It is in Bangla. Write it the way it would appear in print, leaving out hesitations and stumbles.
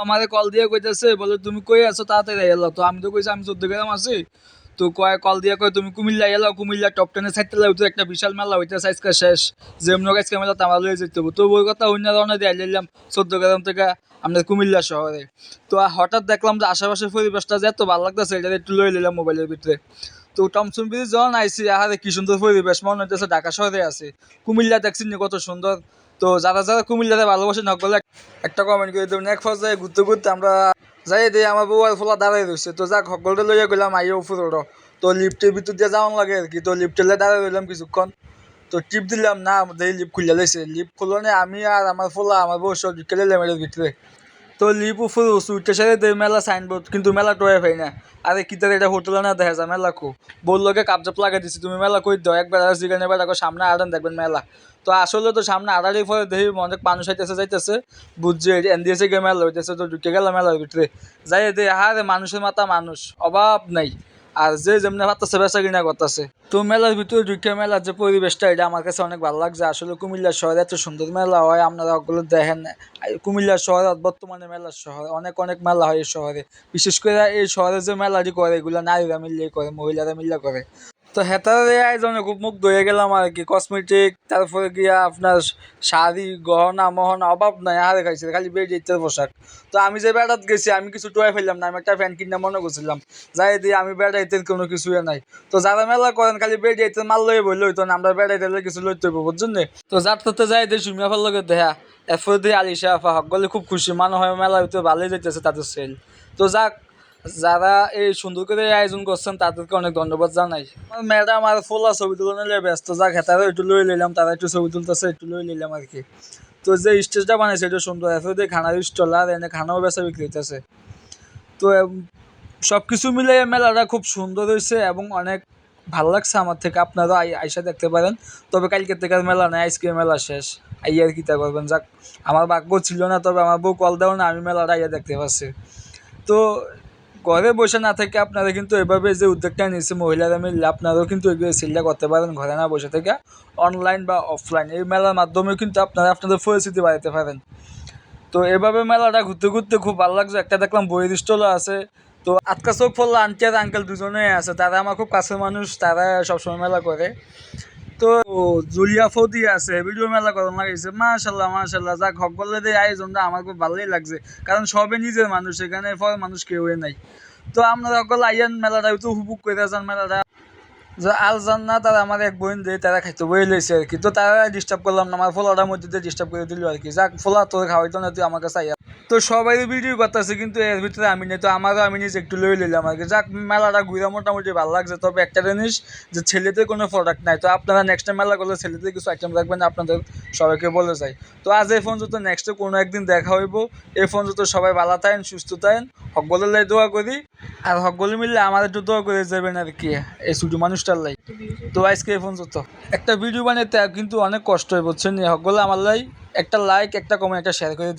আমারে কল দিয়ে কইতেছে বলে তুমি কই আছো তাড়াতাড়ি এলো। তো আমি তো কইছি আমি 14 গ্রাম আছি। তো কয় কল দিয়ে কয় তুমি কুমিল্লা এলো, কুমিল্লা টপ 10 সাইডতে লাইতো একটা বিশাল মেলা হইতেছে আজকে শেষ। যেমন আজকে মেলা তামা লয়ে যেতে হবে। তো ওই কথা অন্য রওনা দিয়ে আইলাম 14 গ্রাম থেকে আমাদের কুমিল্লা শহরে। তো হঠাৎ দেখলাম যে আশেপাশের পরিবেশটা যে এত ভালো লাগতেছে এটা একটু লয়ে নিলাম মোবাইলের ভিতরে। তো টমসন ব্রিজ যখন আইসি আহারে কি সুন্দর পরিবেশ, মনে হইতেছে ঢাকা শহরে আছে। কুমিল্লা দেখছি নি কত সুন্দর। তো যারা যারা কুমিল্লাতে ভালোবাসে না বলে একটা কমেন্ট করে দেবেন। এক পর্যায়ে ঘুরতে ঘুরতে আমরা যাই দিয়ে আমার বউ আর ফোলা দাঁড়াই রয়েছে। তো যাক সকলটা লইয়া গেলাম আইয়া উপরে ওঠো। তো লিফটের ভিতর দিয়ে যাওয়ান লাগে আর কি। তো লিফটেলে দাঁড়াই রইলাম কিছুক্ষণ। তো টিপ দিলাম না, আমাদের লিফট খুলে লাইছে। লিফট খুলো আমি আর আমার ফোলা আমার বউ সব ঢুকে লাইলাম এর ভিতরে। তো লিপ উপরে উঠতে সাথে মেলা সাইনবোর্ড কিন্তু মেলা টোয়ে পাই না। আরে কি তার এটা হোটেলে না দেখা যায় মেলা কো বললোকে কাপজাপ লাগাই দিছি তুমি মেলা কই দাও একবার যেখানে এবার সামনে আড়ান দেখবেন মেলা। তো আসলে তো সামনে আড়ারই পরে দেখি অনেক মানুষ আইতেছে যাইতেছে বুঝছে এন দিয়েছে গিয়ে মেলা হইতেছে। তো ঢুকে গেল মেলার ভিতরে যাই দে হারে মানুষের মাথা মানুষ অভাব নাই। আর যে যেমনি ভাবতেছে বেচা কিনা করতেছে। তো মেলার ভিতরে ঢুকে মেলার যে পরিবেশটা এটা আমার কাছে অনেক ভালো লাগছে। আসলে কুমিল্লা শহরে এত সুন্দর মেলা হয় আপনারা ওগুলো দেখেন। কুমিল্লা শহর বর্তমানে মেলার শহর, অনেক অনেক মেলা হয় এই শহরে। বিশেষ করে এই শহরে যে মেলাটি করে এগুলো নারীরা মিলিয়ে করে, মহিলারা মিলিয়ে করে। তো হেতার এই আয়োজনে খুব মুগ্ধ হয়ে গেলাম আর কি। কসমেটিক তারপরে গিয়া আপনার শাড়ি গহনা মহনা অভাব নাই হারে খাইছে খালি বেড়ে ইত্যাদি পোশাক। তো আমি যে বেড়াত গেছি আমি কিছু টোয়াই ফেললাম না, আমি একটা ফ্যান কিনে মনে করছিলাম যাই দিয়ে আমি বেড়াইতে কোনো কিছুই নাই। তো যারা মেলা করেন খালি বেড়াইতে মাল লয়ে বললে হইতো না, আমরা বেড়াইতে কিছু লইতে হইব বুঝছেন নি। তো যার তাতে যাই দিয়ে সুমিয়া ফেল লগে দেখা এরপরে দিয়ে আলিশা আফা সকলে খুব খুশি, মনে হয় মেলা হইতে ভালোই যাইতেছে তাদের সেল। তো যাক যারা এই সুন্দর করে আয়োজন করছেন তাদেরকে অনেক ধন্যবাদ জানাই। ম্যাডাম আর ফোলা ছবি তুলনা নিয়ে ব্যস্ত, যাক হেতারা একটু লয়ে নিলাম, তারা একটু ছবি তুলতেছে একটু লয়ে নিলাম আর কি। তো যে স্টেজটা বানাইছে এটা সুন্দর, এরপরে দিয়ে খানার স্টল আর এনে খানাও বেচা বিক্রি হইতেছে। তো সব কিছু মিলে মেলাটা খুব সুন্দর হয়েছে এবং অনেক ভালো লাগছে আমার থেকে। আপনারাও আইসা দেখতে পারেন। তবে কালকে থেকে আর মেলা নেই, আজকে মেলা শেষ। আইয়া আর কিতা করবেন, যাক আমার ভাগ্য ছিল না, তবে আমার বউ কল দেও না আমি মেলাটা আইয়া দেখতে পাচ্ছি। তো ঘরে বসে না থেকে আপনারা কিন্তু এভাবে যে উদ্যোগটা নিয়েছে মহিলারা মিললে আপনারাও কিন্তু এগুলো চিন্তা করতে পারেন ঘরে না বসে থেকে। অনলাইন বা অফলাইন এই মেলার মাধ্যমে কিন্তু আপনারা আপনাদের পরিস্থিতি বাড়াতে পারেন। তো এভাবে মেলাটা ঘুরতে ঘুরতে খুব ভালো লাগছে। একটা দেখলাম বইয়ের স্টলও আছে। তো আজকা চোখ পড়লো আন্টি আর আঙ্কেল দুজনেই আছে, তারা আমার খুব কাছের মানুষ, তারা সবসময় মেলা করে। তো জুলিয়া ফৌদি আছে ভিডিও মেলা করার লাগাইছে, মাশাল্লাহ মাশাল্লাহ। যাক সকলের এই আয়োজনটা আমার খুব ভালোই লাগছে, কারণ সবে নিজের মানুষ, এখানে পর মানুষ কেউই নাই। তো আমরা সকল আইয়ান মেলাটা তো উপভোগ করে যান মেলাটা। যে আল জান্নাত আর আমার এক বোন যে তারা খাইতে বই লইছে আর কি। তো তারা ডিস্টার্ব করলাম না, আমার ফোলাটার মধ্যে দিয়ে ডিস্টার্ব করে দিল আর কি। যাক ফোলা তোর খাওয়াইতো না তুই আমার কাছে আইয়া। তো সবাই ভিডিও করতেছে কিন্তু এর ভিতরে আমি নেই, তো আমারও আমি নিজে একটু লই নিলাম আর কি। যাক মেলাটা ঘুরে মোটামুটি ভালো লাগছে। তবে একটা জিনিস যে ছেলেদের কোনো প্রোডাক্ট নাই, তো আপনারা নেক্সট টাইম মেলা করলে ছেলেদের কিছু আইটেম রাখবেন আপনাদের সবাইকে বলে যাই। তো আজ এই ফোন যত নেক্সটে কোনো একদিন দেখা হইব। এই ফোন যত সবাই ভালো থাকেন সুস্থ থাকেন, সকলের লাই দোয়া করি। আর সকলে মিললে আমার একটু দোয়া করে যাবেন আর কি এই ছোটো মানুষটার লাই। তো আজকে এই ফোন যত একটা ভিডিও বানাইতে কিন্তু অনেক কষ্ট হয় বুঝছেন। সকলে আমার লাই একটা লাইক একটা কমেন্ট একটা শেয়ার করে